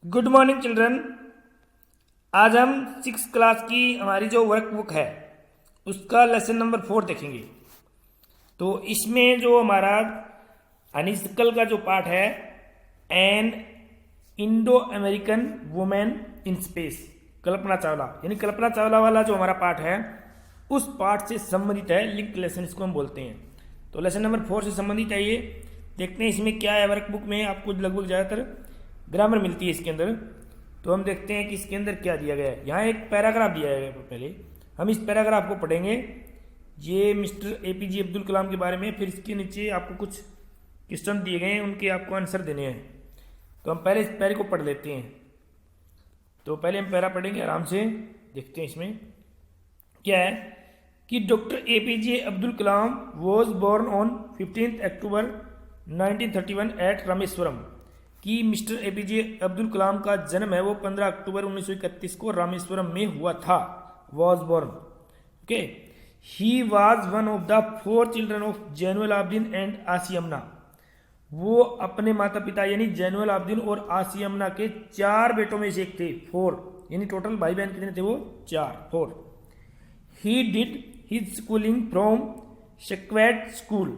Good morning children. आज हम 6 class की हमारी जो वर्कबुक है उसका लेसन नंबर 4 देखेंगे। तो इसमें जो हमारा हनीशकल का जो पार्ट है, an Indo American women in space, Kalpana Chawla, यानी कल्पना चावला वाला जो हमारा पार्ट है उस पार्ट से संबंधित है। लिंक लेसन इसको हम बोलते हैं। तो लेसन नंबर 4 से संबंधित है ये। देखते हैं इसमें क्या है। वर्कबुक में आपको लगभग ज़्यादातर ग्रामर मिलती है इसके अंदर। तो हम देखते हैं कि इसके अंदर क्या दिया गया है। यहाँ एक पैराग्राफ दिया गया है। पहले हम इस पैराग्राफ को पढ़ेंगे। ये मिस्टर एपीजे अब्दुल कलाम के बारे में। फिर इसके नीचे आपको कुछ क्वेश्चन दिए गए हैं, उनके आपको आंसर देने हैं। तो हम पहले इस पैरे को पढ़ लेते हैं। तो पहले हम पैरा पढ़ेंगे आराम से। देखते हैं इसमें क्या है कि doctor APJ Abdul Kalam was born on 15 October 1931 at Rameswaram. कि मिस्टर एपीजे अब्दुल कलाम का जन्म है वो 15 अक्टूबर 1931 को रामेश्वरम में हुआ था। Was born. Okay. He was one of the 4 children of Jainul Abdin and Ashiamma. वो अपने माता पिता यानी जैनुअल आब्दीन और आसियमना के 4 बेटों में से एक थे। 4 यानी टोटल भाई बहन कितने थे वो? 4। He did his schooling from Schwartz school.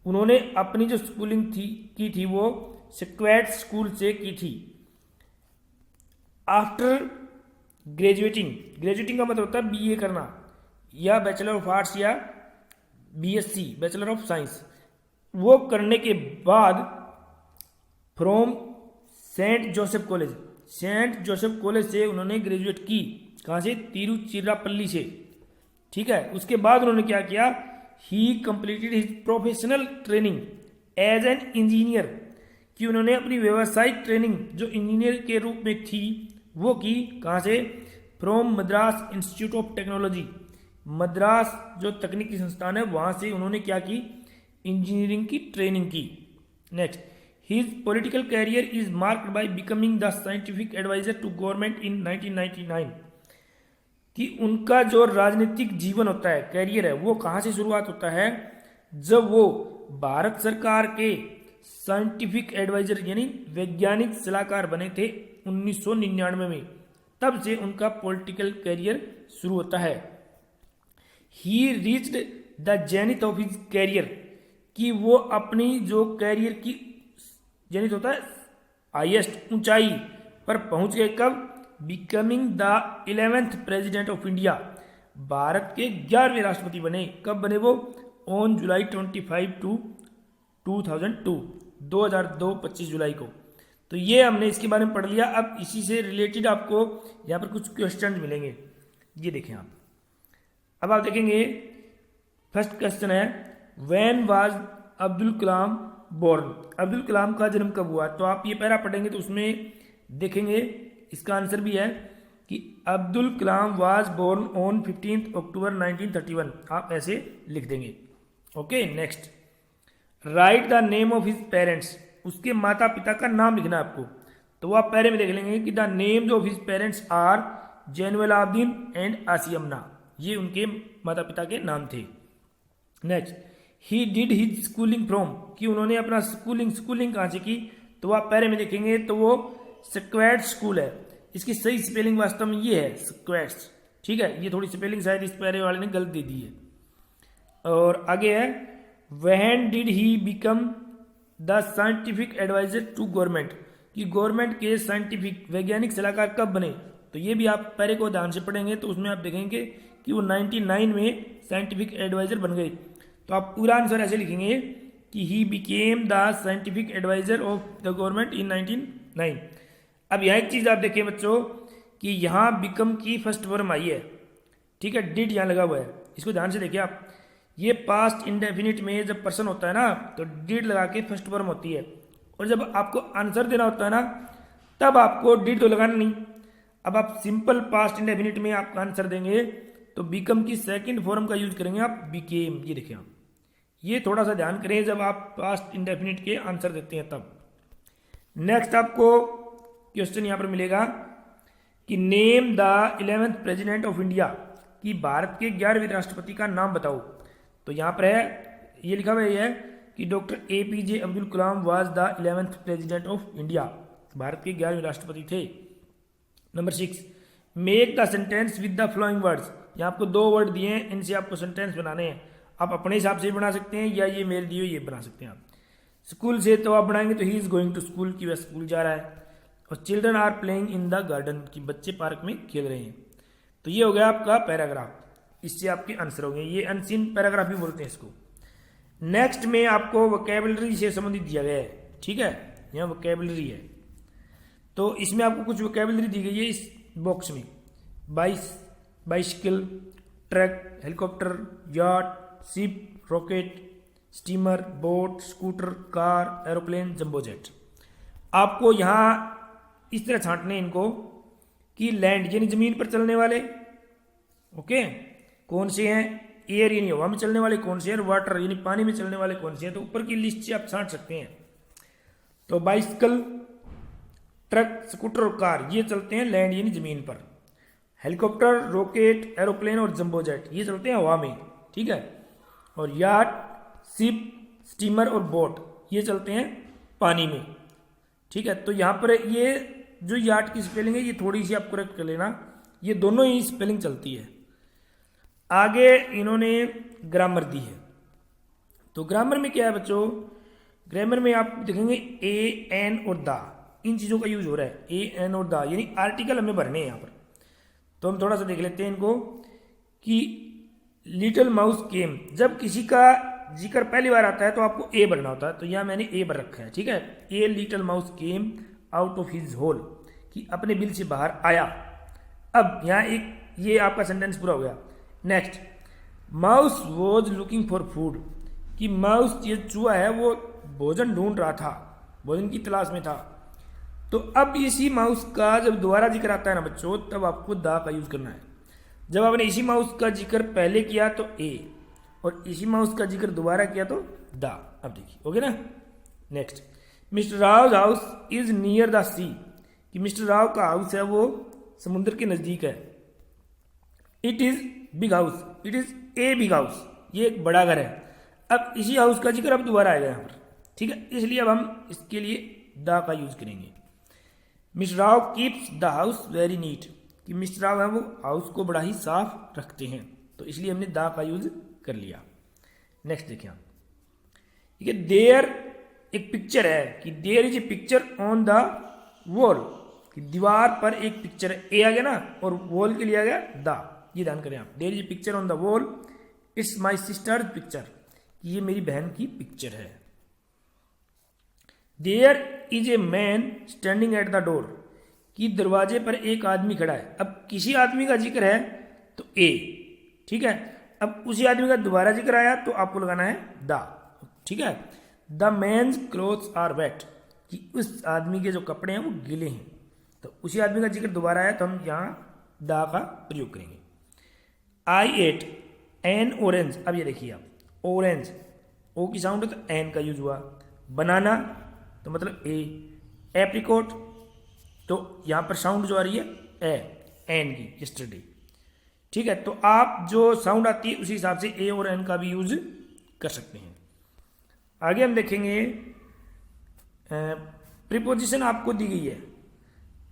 उन्होंने अपनी जो स्कूलिंग की थी वो स्क्वैट स्कूल से की थी। आफ्टर ग्रेजुएटिंग का मतलब होता है बीए करना या बैचलर ऑफ आर्ट्स या बीएससी बैचलर ऑफ साइंस। वो करने के बाद फ्रॉम सेंट जोसेफ कॉलेज से उन्होंने ग्रेजुएट की। कहाँ से? तिरुचिरापल्ली से। ठीक है। उसके बाद उन्होंने क्या किया? He completed his professional training as an engineer. कि उन्होंने अपनी व्यावसायिक ट्रेनिंग जो इंजीनियर के रूप में थी वो की। कहाँ से? From Madras institute of technology. Madras जो तकनीकी संस्थान है वहाँ से उन्होंने क्या की? इंजीनियरिंग की ट्रेनिंग की। Next, his political career is marked by becoming the scientific adviser to government in 1999। कि उनका जो राजनीतिक जीवन होता है, कैरियर है, वो कहाँ से शुरुआत होता है? जब वो भारत सरकार के साइंटिफिक एडवाइजर यानी वैज्ञानिक सलाहकार बने थे 1999 में। तब से उनका पॉलिटिकल कैरियर शुरू होता है। He reached the zenith of his career. कि वो अपनी जो कैरियर की जेनिथ होता है हाईएस्ट ऊंचाई पर पहुंच गए। कब? Becoming the 11th president of India. Bharat के 11वें राष्ट्रपति बने। कब बने वो? ऑन जुलाई 25 टू 2002 25 जुलाई को। तो ये हमने इसके बारे में पढ़ लिया। अब इसी से रिलेटेड आपको यहाँ पर कुछ क्वेश्चन मिलेंगे। ये देखें आप। अब आप देखेंगे फर्स्ट क्वेश्चन है when was Abdul Kalam born. Abdul Kalam का जन्म कब हुआ? तो आप ये पैरा पढ़ेंगे तो उसमें देखेंगे इसका आंसर भी है कि Abdul Kalam was born on 15 October 1931। आप ऐसे लिख देंगे। Okay. Next, right the name of his parents. उसके माता पिता का नाम लिखना है आपको। तो वो आप पहले में देख लेंगे कि the names of his parents are Zainul Abdin and Ashiamma. ये उनके माता पिता के नाम थे। Next, he did his schooling from. कि उन्होंने अपना स्कूलिंग कहाँ से की? तो आप पहले में देखेंगे तो वो स्क्वैट स्कूल है। इसकी सही स्पेलिंग वास्तव में ये है स्क्वैट्स। ठीक है। ये थोड़ी स्पेलिंग शायद इस पहले वाले ने गलत दे दी है। और आगे है when did he become the scientific adviser to government. कि गवर्नमेंट के साइंटिफिक वैज्ञानिक सलाहकार कब बने? तो ये भी आप पहले को ध्यान से पढ़ेंगे तो उसमें आप देखेंगे कि वो 99 में साइंटिफिक एडवाइजर बन गए। तो आप पूरा आंसर ऐसे लिखेंगे कि he became the scientific adviser of the government in 1999। अब यहाँ एक चीज़ आप देखें बच्चों कि यहाँ बिकम की फर्स्ट फॉर्म आई है। ठीक है। डिड यहाँ लगा हुआ है। इसको ध्यान से देखिए आप। ये पास्ट इंडेफिनिट में जब पर्सन होता है ना तो डिड लगा के फर्स्ट फॉर्म होती है। और जब आपको आंसर देना होता है ना तब आपको डिड तो लगाना नहीं। अब आप सिंपल पास्ट इंडेफिनिट में आप आंसर देंगे तो बिकम की सेकंड फॉर्म का यूज करेंगे आप, बिकेम। ये देखिए आप, ये थोड़ा सा ध्यान करें जब आप पास्ट इंडेफिनिट के आंसर देते हैं तब। नेक्स्ट आपको क्वेश्चन यहाँ पर मिलेगा कि name the 11th president of India. कि भारत के 11वें राष्ट्रपति का नाम बताओ। तो यहाँ पर है ये लिखा हुआ है कि doctor APJ Abdul Kalam was the 11th president of India. Bharat के 11वें राष्ट्रपति थे। Number 6, make the sentence with the flowing words. यहाँ आपको 2 वर्ड दिए हैं, इनसे आपको सेंटेंस बनाने हैं। आप अपने हिसाब से बना सकते हैं या ये मेरे दिए ये बना सकते हैं आप। स्कूल से तो आप बनाएंगे तो he is going to school, की वह स्कूल जा रहा है। और children are playing in the garden, की बच्चे पार्क में खेल रहे हैं। तो ये हो गया आपका पैराग्राफ, इससे आपके आंसर हो गए। ये अनसीन पैराग्राफ भी बोलते हैं इसको। नेक्स्ट में आपको वोकैबुलरी से संबंधित दिया गया है, ठीक है, यहाँ वोकैबुलरी है। तो इसमें आपको कुछ वोकैबुलरी दी गई है इस बॉक्स में। Bicycle, truck, helicopter, yacht, ship, rocket, steamer, boat, scooter, car, aeroplane, jumbo jet. आपको यहाँ इस तरह छांटने इनको कि लैंड यानी जमीन पर चलने वाले, ओके, कौन से हैं, एयर यानी हवा में चलने वाले कौन से हैं, वाटर यानी पानी में चलने वाले कौन से हैं। तो ऊपर की लिस्ट से आप छांट सकते हैं। तो बाइसिकल, ट्रक, स्कूटर और कार ये चलते हैं लैंड यानी जमीन पर। हेलीकॉप्टर, रॉकेट, एरोप्लेन और जंबो जेट ये चलते हैं हवा में, ठीक है। और याट, शिप, स्टीमर और बोट ये चलते हैं पानी में, ठीक है। तो यहाँ पर ये जो याट की स्पेलिंग है ये थोड़ी सी आप करेक्ट कर लेना, ये दोनों ही स्पेलिंग चलती है। आगे इन्होंने ग्रामर दी है। तो ग्रामर में क्या है बच्चों, ग्रामर में आप देखेंगे ए, एन और द, इन चीज़ों का यूज हो रहा है। ए, एन और द यानी आर्टिकल हमें भरने हैं यहाँ पर। तो हम थोड़ा सा देख लेते हैं इनको कि लिटिल माउस केम, जब किसी का जिक्र पहली बार आता है तो आपको ए भरना होता है। तो यहाँ मैंने ए भर रखा है, ठीक है। A little mouse came out of his hole, कि अपने बिल से बाहर आया। अब यहाँ एक ये आपका सेंटेंस पूरा हो गया। Next, mouse was looking for food, कि माउस ये चूहा है वो भोजन ढूंढ रहा था, भोजन की तलाश में था। तो अब इसी माउस का जब दोबारा जिक्र आता है ना बच्चों, तब आपको द का यूज करना है। जब आपने इसी माउस का जिक्र पहले किया तो ए, और इसी माउस का जिक्र दोबारा किया तो द। अब देखिए, ओके ना। Next, mister Rao house is near the sea, कि मिस्टर राव का हाउस है वो समुद्र के नजदीक है। It is big house, it is a big house, ये एक बड़ा घर है। अब इसी हाउस का जिक्र अब दोबारा आएगा यहाँ पर, ठीक है। इसलिए अब हम इसके लिए द का यूज करेंगे। Mister Rao keeps the house very neat, कि मिस्टर राव है वो हाउस को बड़ा ही साफ रखते हैं। तो इसलिए हमने द का यूज कर लिया। नेक्स्ट देखिए आप, ठीक है, देयर एक पिक्चर है, कि there is a picture on the wall, कि दीवार पर एक पिक्चर है। ए आ गया ना, और वॉल के लिए आ गया द, ये ध्यान करें आप। There is a picture on the wall, it's my sister picture, कि ये मेरी बहन की पिक्चर है। There is a man standing at the door, कि दरवाजे पर एक आदमी खड़ा है। अब किसी आदमी का जिक्र है तो ए, ठीक है। अब उसी आदमी का दोबारा जिक्र आया तो आपको लगाना है द, ठीक है। The man's clothes are wet, कि उस आदमी के जो कपड़े हैं वो गीले हैं। तो उसी आदमी का जिक्र दोबारा आया तो हम यहाँ द का प्रयोग करेंगे। आई एट एन ऑरेंज, अब ये देखिए आप, ऑरेंज ओ की साउंड है तो एन का यूज हुआ। बनाना तो मतलब ए, एप्रिकॉट तो यहाँ पर साउंड जो आ रही है एन की, यस्टरडे, ठीक है। तो आप जो साउंड आती है उसी हिसाब से ए और एन का भी यूज कर सकते हैं। आगे हम देखेंगे प्रीपोजिशन आपको दी गई है,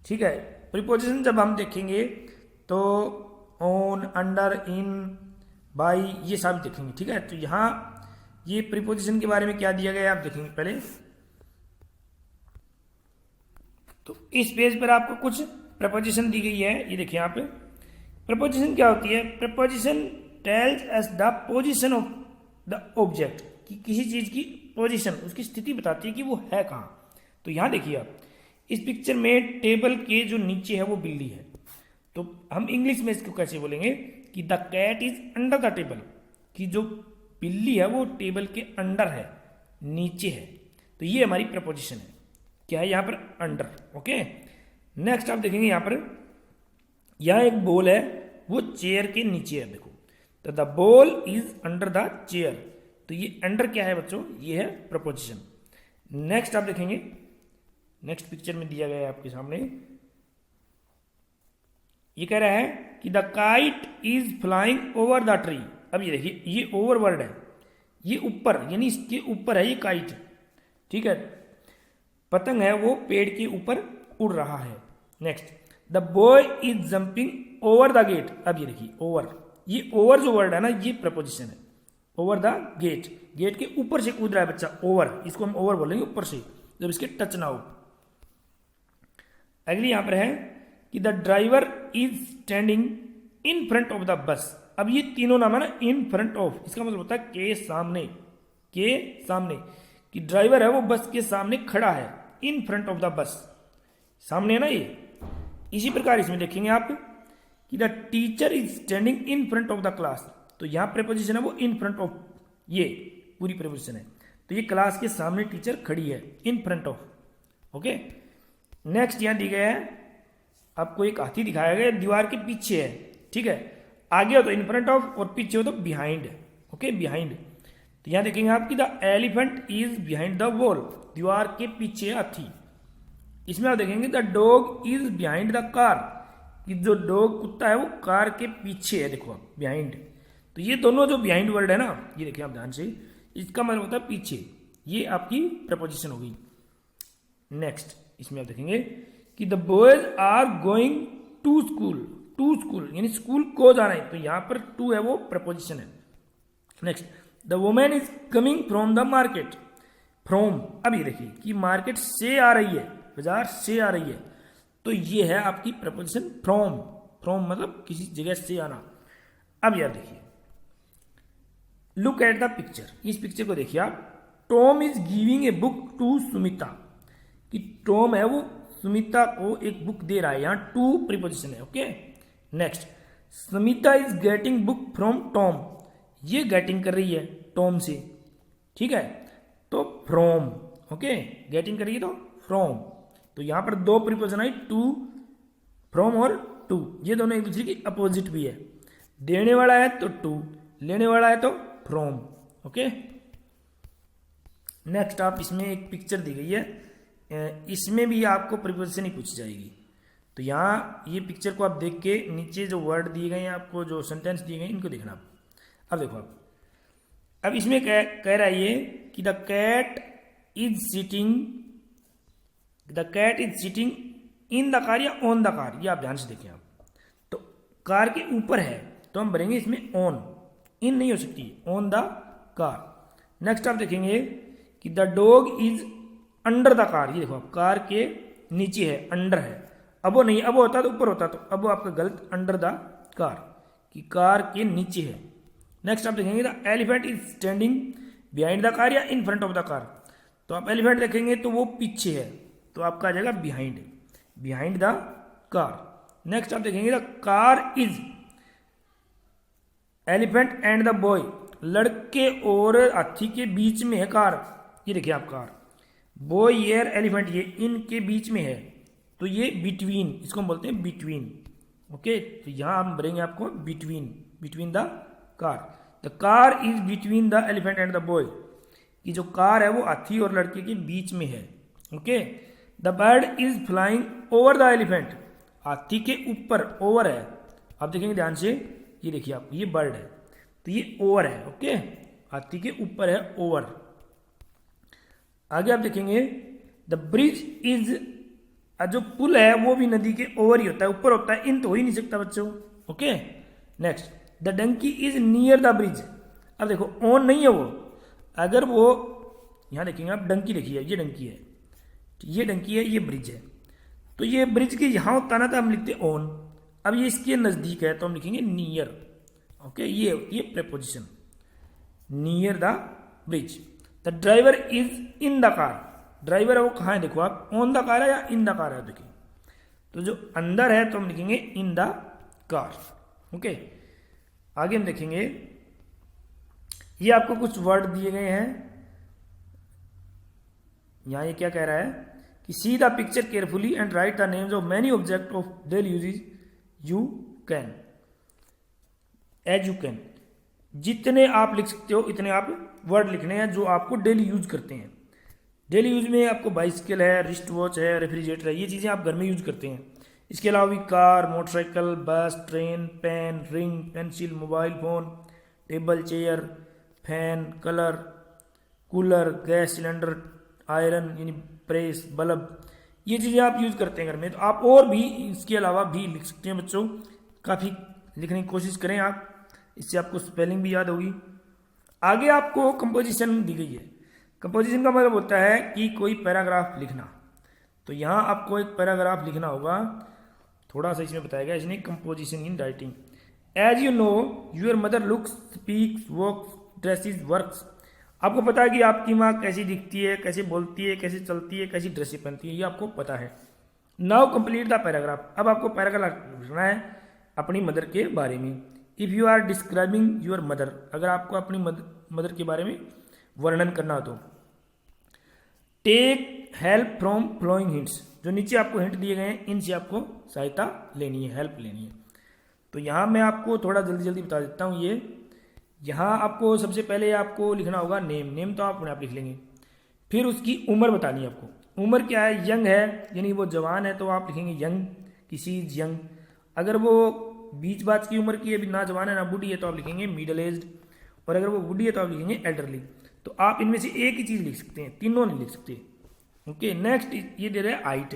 ठीक है। प्रीपोजिशन जब हम देखेंगे तो ऑन, अंडर, इन, बाई ये सब देखेंगे, ठीक है। तो यहाँ ये प्रीपोजिशन के बारे में क्या दिया गया है आप देखेंगे पहले। तो इस पेज पर आपको कुछ प्रपोजिशन दी गई है, ये देखिए यहाँ पे। प्रपोजिशन क्या होती है, preposition tells us the position of the object, कि किसी चीज की पोजीशन, उसकी स्थिति बताती है कि वो है कहाँ। तो यहाँ देखिए आप, इस पिक्चर में टेबल के जो नीचे है वो बिल्ली है। तो हम इंग्लिश में इसको कैसे बोलेंगे कि the cat is under the table, कि जो बिल्ली है वो टेबल के अंडर है, नीचे है। तो ये हमारी प्रपोजिशन है, क्या है यहाँ पर, अंडर, ओके। नेक्स्ट आप देखेंगे यहाँ पर, यहाँ एक बॉल है वो चेयर के नीचे है, देखो। तो the ball is under the chair, तो ये अंडर क्या है बच्चों, ये है प्रपोजिशन। नेक्स्ट आप देखेंगे, नेक्स्ट पिक्चर में दिया गया है आपके सामने, ये कह रहा है कि the kite is flying over the tree. अब ये देखिए, ये ओवर वर्ड है, ये ऊपर, यानी इसके ऊपर है ये काइट, ठीक है। पतंग है वो पेड़ के ऊपर उड़ रहा है। Next, the boy is jumping over the gate. अब ये देखिए ओवर, ये ओवर जो वर्ड है ना ये प्रपोजिशन है। ओवर द गेट, गेट के ऊपर से कूद रहा है बच्चा, ओवर, इसको हम ओवर बोलेंगे, ऊपर से, जब इसके टच ना हो। अगली यहां पर है कि the driver is standing in front of the bus. अब ये तीनों नाम है ना इन फ्रंट ऑफ, इसका मतलब होता है के सामने, के सामने, कि ड्राइवर है वो बस के सामने खड़ा है, इन फ्रंट ऑफ द बस, सामने है ना ये। इसी प्रकार इसमें देखेंगे आप कि the teacher is standing in front of the class, तो यहां प्रीपोजिशन है वो इन फ्रंट ऑफ, ये पूरी प्रीपोजिशन है, तो ये क्लास के सामने टीचर खड़ी है, इन फ्रंट ऑफ। ओके, नेक्स्ट यहां दी गया है, आपको एक हाथी दिखाया गया, दीवार के पीछे है, ठीक है, आगे हो तो इन फ्रंट ऑफ और पीछे हो तो बिहाइंड। ओके, बिहाइंड, तो यहां देखेंगे आप कि the elephant is behind the wall, दीवार के पीछे हाथी। इसमें आप देखेंगे the dog is behind the car, कि जो डॉग कुत्ता है वो कार के पीछे है, देखो आप बिहाइंड। तो ये दोनों जो बिहाइंड वर्ड है ना, ये देखिए आप ध्यान से, इसका मतलब होता है पीछे, ये आपकी प्रपोजिशन होगी। नेक्स्ट इसमें आप देखेंगे कि the boys are going to school, to school यानी स्कूल को जाना है, तो यहां पर टू है वो प्रपोजिशन है। Next, the women is coming from the market, from, अब ये देखिए कि मार्केट से आ रही है, बाजार से आ रही है, तो ये है आपकी प्रपोजिशन फ्रॉम, फ्रॉम मतलब किसी जगह से आना। अब यार देखिए, लुक एट द पिक्चर, इस पिक्चर को देखिए आप, Tom is giving a book to Sumita, कि टॉम है वो सुमिता को एक बुक दे रहा है, यहां टू प्रीपोजिशन है। Okay, next, Sumita is getting book from Tom, ये गेटिंग कर रही है टॉम से, ठीक है, तो फ्रॉम। ओके, गेटिंग कर रही है तो फ्रॉम, तो यहां पर दो प्रीपोजिशन आई, टू, फ्रॉम और टू, ये दोनों एक दूसरे की अपोजिट भी है, देने वाला है तो टू, लेने वाला है तो फ्रॉम। ओके, नेक्स्ट आप इसमें एक पिक्चर दी गई है, इसमें भी आपको प्रीपोजिशन ही पूछी जाएगी, तो यहाँ ये पिक्चर को आप देख के नीचे जो वर्ड दिए गए हैं आपको, जो सेंटेंस दिए गए हैं, इनको देखना आप। अब देखो आप, अब इसमें कह रहा है ये कि the cat is sitting, the cat is sitting in the car या ऑन द कार, ये आप ध्यान से देखें आप, तो कार के ऊपर है तो हम भरेंगे इसमें ऑन, इन नहीं हो सकती, ऑन द कार। नेक्स्ट आप देखेंगे कि the dog is under the car, ये देखो आप, कार के नीचे है, अंडर है, अब वो नहीं, अब होता तो ऊपर होता, तो अब वो आपका गलत, अंडर द कार, कि कार के नीचे है। नेक्स्ट आप देखेंगे the elephant is standing behind the car या in front of the car, तो आप एलिफेंट देखेंगे तो वो पीछे है, तो आपका आ जाएगा behind, behind the car. Next आप देखेंगे the car is elephant and the boy, लड़के और हाथी के बीच में है कार, ये देखिए आप, कार, बॉय एयर एलिफेंट ये इनके बीच में है, तो ये बिटवीन, इसको हम बोलते हैं बिटवीन। ओके, तो यहां हम भरेंगे आपको between, between the car, the car is between the elephant and the boy, कि जो कार है वो हाथी और लड़के के बीच में है। Okay, the bird is flying over the elephant, हाथी के ऊपर, ओवर है, आप देखेंगे ध्यान से, ये देखिए आप, ये बर्ड है तो ये ओवर है। ओके, हाथी के ऊपर है, ओवर। आगे आप देखेंगे द ब्रिज इज, जो पुल है वो भी नदी के ओवर ही होता है, ऊपर होता है, इन तो हो ही नहीं सकता बच्चों। Okay, next, the donkey is near the bridge, अब देखो ऑन नहीं है वो, अगर वो, यहां देखेंगे आप, डंकी देखिए, ये डंकी है, ये डंकी है, ये ब्रिज है, तो ये ब्रिज के यहां होता ना तो हम लिखते ऑन, अब ये इसके नजदीक है तो हम लिखेंगे नियर। ओके, ये preposition, near the bridge. The driver is in the car, driver है वो कहाँ है, देखो आप, ऑन द कार है या इन द कार है, देखिए, तो जो अंदर है तो हम लिखेंगे इन द कार। ओके, आगे हम देखेंगे, ये आपको कुछ वर्ड दिए गए हैं, यहां ये क्या कह रहा है कि see the picture carefully and write the names of many object of daily usages you can, as you can, जितने आप लिख सकते हो इतने आप वर्ड लिखने हैं जो आपको डेली यूज करते हैं। डेली यूज में आपको बाइसिकल है, रिस्ट वॉच है, रेफ्रिजरेटर है, ये चीज़ें आप घर में यूज करते हैं। इसके अलावा भी car, motorcycle, bus, train, pen, ring, pencil, mobile phone, table, chair, fan, colour, cooler, gas cylinder, iron यानी प्रेस, बल्ब, ये चीज़ें आप यूज़ करते हैं घर में। तो आप और भी इसके अलावा भी लिख सकते हैं बच्चों, काफ़ी लिखने की कोशिश करें आप, इससे आपको स्पेलिंग भी याद होगी। आगे आपको कंपोजिशन दी गई है। कंपोजिशन का मतलब होता है कि कोई पैराग्राफ लिखना। तो यहाँ आपको एक पैराग्राफ लिखना होगा, थोड़ा सा इसमें बताया गया इसने, composition in writing. As you know your mother looks, speaks, walks, dresses, works. आपको पता है कि आपकी माँ कैसी दिखती है, कैसे बोलती है, कैसे चलती है, कैसी ड्रेसें पहनती है, ये आपको पता है। Now complete the paragraph. अब आपको पैराग्राफ लिखना है अपनी मदर के बारे में। If you are describing your mother, अगर आपको अपनी मदर के बारे में वर्णन करना हो तो take help from following hints, जो नीचे आपको हिंट दिए गए हैं इनसे आपको सहायता लेनी है, हेल्प लेनी है। तो यहाँ मैं आपको थोड़ा जल्दी जल्दी बता देता हूँ। ये यहाँ आपको सबसे पहले आपको लिखना होगा नेम। नेम तो आप अपने आप लिख लेंगे। फिर उसकी उम्र बतानी है आपको। उम्र क्या है? यंग है, यानी वो जवान है तो आप लिखेंगे यंग, किसी यंग। अगर वो बीच बात की उम्र की है, ना जवान है ना बूढ़ी है, तो आप लिखेंगे मिडल एज्ड। और अगर वो बूढ़ी है तो आप लिखेंगे एल्डरली। तो आप इनमें से एक ही चीज़ लिख सकते हैं, तीनों नहीं लिख सकते। ओके, नेक्स्ट ये दे रहा है हाइट,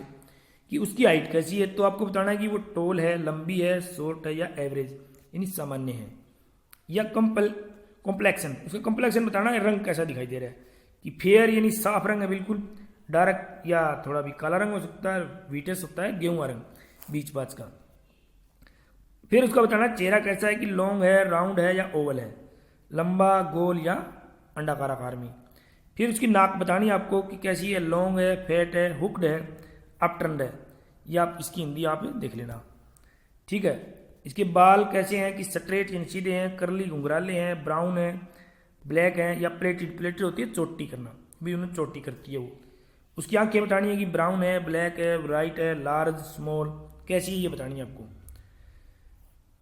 कि उसकी हाइट कैसी है। तो आपको बताना है कि वो टोल है, लंबी है, शॉर्ट है या एवरेज, यानी सामान्य है। या कॉम्प्लेक्शन, उसका कॉम्प्लेक्शन बताना है, रंग कैसा दिखाई दे रहा है, कि फेयर यानी साफ रंग है बिल्कुल, डार्क या थोड़ा भी काला रंग हो सकता है, व्हीटिश होता है, गेहूं रंग, बीच बाच का। फिर उसका बताना चेहरा कैसा है, कि लॉन्ग है, राउंड है या ओवल है, लंबा, गोल या अंडाकार आकार में। फिर उसकी नाक बतानी आपको कि कैसी है, लॉन्ग है, फैट है, हुक्ड है, अपटर्न्ड है। या आप इसकी हिंदी आप देख लेना, ठीक है। इसके बाल कैसे हैं, कि स्ट्रेट यानी सीधे हैं, करली घुंघराले हैं, ब्राउन है, ब्लैक है या प्लेटेड। प्लेटेड होती है चोटी करना, भी उन्हें चोटी करती है वो। उसकी आंखें बतानी है कि ब्राउन है, ब्लैक है, ब्राइट है, लार्ज, स्मॉल, कैसी है ये बतानी है आपको।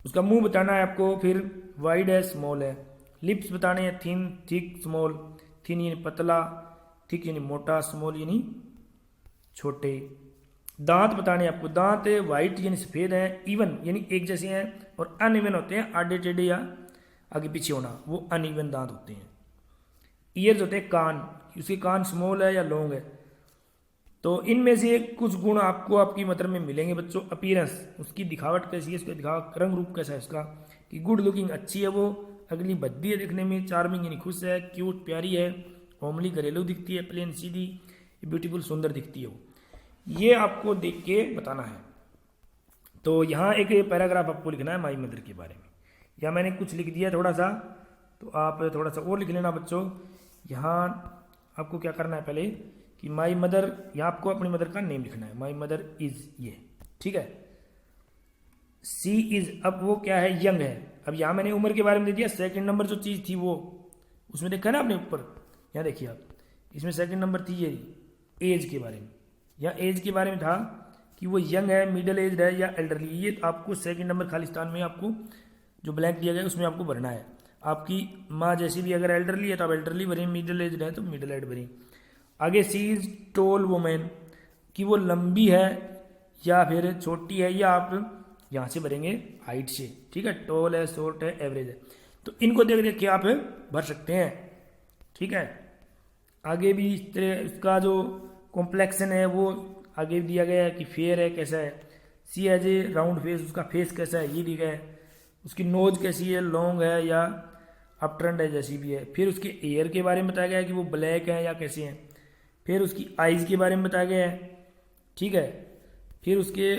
उसका मुंह बताना है आपको, फिर वाइड है, स्मॉल है। लिप्स बताने हैं, थिन, थिक, स्मॉल। थिन यानी पतला, थिक यानी मोटा, स्मॉल यानी छोटे। दांत बताने हैं आपको, दांत वाइट यानी सफ़ेद हैं, इवन यानी एक जैसे हैं, और अनइवन होते हैं, आडे टेढ़े या आगे पीछे होना, वो अनइवन दांत होते हैं। ईयर्स होते हैं कान, उसके कान स्मॉल है या लॉन्ग है। तो इनमें से कुछ गुण आपको आपकी मदर में मिलेंगे बच्चों। अपीयरेंस, उसकी दिखावट कैसी है, उसका दिखावट रंग रूप कैसा है उसका, कि गुड लुकिंग, अच्छी है वो, अगली भद्दी है दिखने में, चार्मिंग यानी खुश है, क्यूट प्यारी है, होमली घरेलू दिखती है, प्लेन सीधी, ब्यूटीफुल सुंदर दिखती है वो। ये आपको देख के बताना है। तो यहाँ एक पैराग्राफ आपको लिखना है माई मदर के बारे में। या मैंने कुछ लिख दिया थोड़ा सा, तो आप थोड़ा सा और लिख लेना बच्चों। यहाँ आपको क्या करना है पहले, कि माई मदर, यहाँ आपको अपनी मदर का नेम लिखना है। माई मदर इज, ये ठीक है। सी इज, अब वो क्या है, यंग है। अब यहाँ मैंने उम्र के बारे में दे दिया। सेकंड नंबर जो चीज़ थी वो उसमें देखा ना आपने ऊपर, यहाँ देखिए आप, इसमें सेकंड नंबर थी ये एज के बारे में। या एज के बारे में था कि वो यंग है, मिडिल एज है या एल्डरली। ये आपको सेकंड नंबर खालिस्तान में आपको जो ब्लैंक दिया गया उसमें आपको भरना है। आपकी माँ जैसी भी अगर एल्डरली है तो आप एल्डरली भरें, मिडिल एज है तो मिडिल एज भरें। आगे सी इज टोल वुमेन, कि वो लंबी है या फिर छोटी है, या आप यहाँ से भरेंगे हाइट से, ठीक है। टोल है, शॉर्ट है, एवरेज है। तो इनको देख देख के आप भर सकते हैं, ठीक है। आगे भी इस तरह उसका जो कॉम्प्लेक्शन है वो आगे दिया गया है, कि फेयर है, कैसा है। सी एज ए राउंड फेस, उसका फेस कैसा है ये दिया गया है। उसकी नोज कैसी है, लॉन्ग है या अपटर्न्ड है, जैसी भी है। फिर उसके एयर के बारे में बताया गया है कि वो ब्लैक है या कैसे हैं। फिर उसकी आइज़ के बारे में बताया गया है, ठीक है। फिर उसके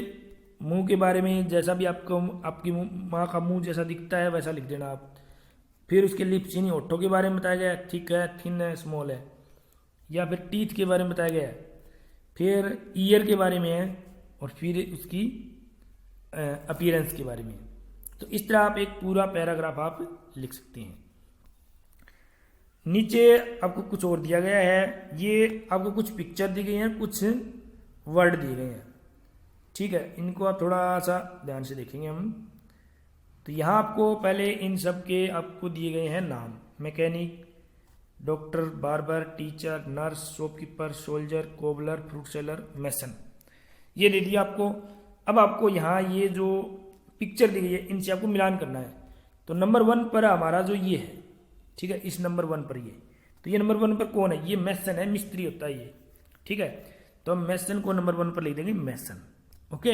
मुंह के बारे में, जैसा भी आपको आपकी माँ का मुंह जैसा दिखता है वैसा लिख देना आप। फिर उसके लिप्स यानी होठों के बारे में बताया गया है, थिक है, थिन है, स्मॉल है। या फिर टीथ के बारे में बताया गया है। फिर ईयर के बारे में है, और फिर उसकी अपीयरेंस के बारे में। तो इस तरह आप एक पूरा पैराग्राफ आप लिख सकते हैं। नीचे आपको कुछ और दिया गया है, ये आपको कुछ पिक्चर दी गई हैं, कुछ वर्ड दिए गए हैं, ठीक है। इनको आप थोड़ा सा ध्यान से देखेंगे हम। तो यहाँ आपको पहले इन सब के आपको दिए गए हैं नाम, mechanic, doctor, barber, teacher, nurse, shopkeeper, soldier, cobbler, fruit seller, mason, ये दे दिया आपको। अब आपको यहाँ ये जो पिक्चर दी गई है इनसे आपको मिलान करना है। तो नंबर 1 पर हमारा जो ये है, ठीक है, इस नंबर 1 पर ये, तो ये नंबर 1 पर कौन है, ये मैसन है, मिस्त्री होता है ये, ठीक है। तो हम मैसन को नंबर 1 पर लिख देंगे, मैसन। ओके,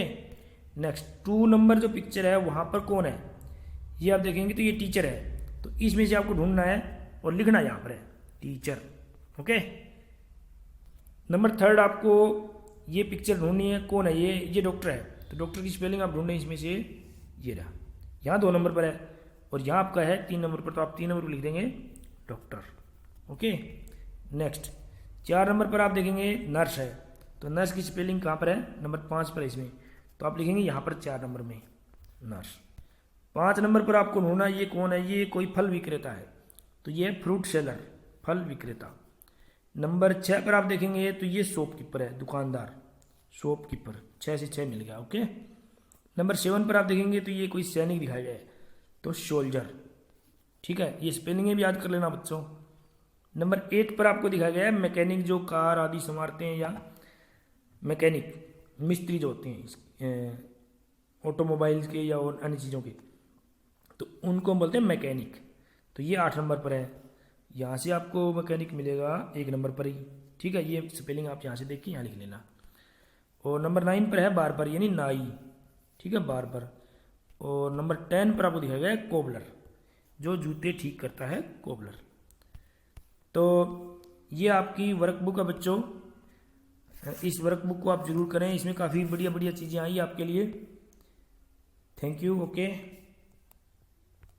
नेक्स्ट 2 नंबर जो पिक्चर है वहाँ पर कौन है, ये आप देखेंगे तो ये टीचर है, तो इसमें से आपको ढूंढना है और लिखना यहाँ पर है टीचर। ओके, नंबर 3 आपको ये पिक्चर ढूंढनी है, कौन है ये डॉक्टर है, तो डॉक्टर की स्पेलिंग आप ढूंढें, इसमें से ये रहा, यहाँ 2 नंबर पर है और यहाँ आपका है 3 नंबर पर, तो आप 3 नंबर पर लिख देंगे डॉक्टर। ओके, नेक्स्ट 4 नंबर पर आप देखेंगे नर्स है, तो नर्स की स्पेलिंग कहाँ पर है, नंबर 5 पर है इसमें, तो आप लिखेंगे यहाँ पर 4 नंबर में नर्स। 5 नंबर पर आपको ढूंढना ये कौन है, ये कोई फल विक्रेता है, तो ये फ्रूट सेलर, फल विक्रेता। नंबर 6 पर आप देखेंगे तो ये शॉपकीपर है, दुकानदार, शॉपकीपर, 6 से 6 मिल गया। ओके, नंबर 7 पर आप देखेंगे तो ये कोई सैनिक दिखाया गया है, तो सोल्जर। ठीक है, ये स्पेलिंग भी याद कर लेना बच्चों। नंबर 8 पर आपको दिखाया गया है मैकेनिक, जो कार आदि संवारते हैं, या मैकेनिक मिस्त्री जो होते हैं ऑटोमोबाइल्स के या और अन्य चीज़ों के, तो उनको हम बोलते हैं मैकेनिक, तो ये 8 नंबर पर है। यहाँ से आपको मैकेनिक मिलेगा 1 नंबर पर ही। ठीक है, ये स्पेलिंग आप यहाँ से देख के यहाँ लिख लेना। और नंबर 9 पर है बार्बर, यानी नाई। ठीक है, बार्बर। और नंबर 10 पर आपको दिखाया गया है कोबलर, जो जूते ठीक करता है, कोबलर। तो ये आपकी वर्कबुक है बच्चों, इस वर्कबुक को आप जरूर करें, इसमें काफ़ी बढ़िया बढ़िया चीज़ें आई आपके लिए। Thank you. ओके।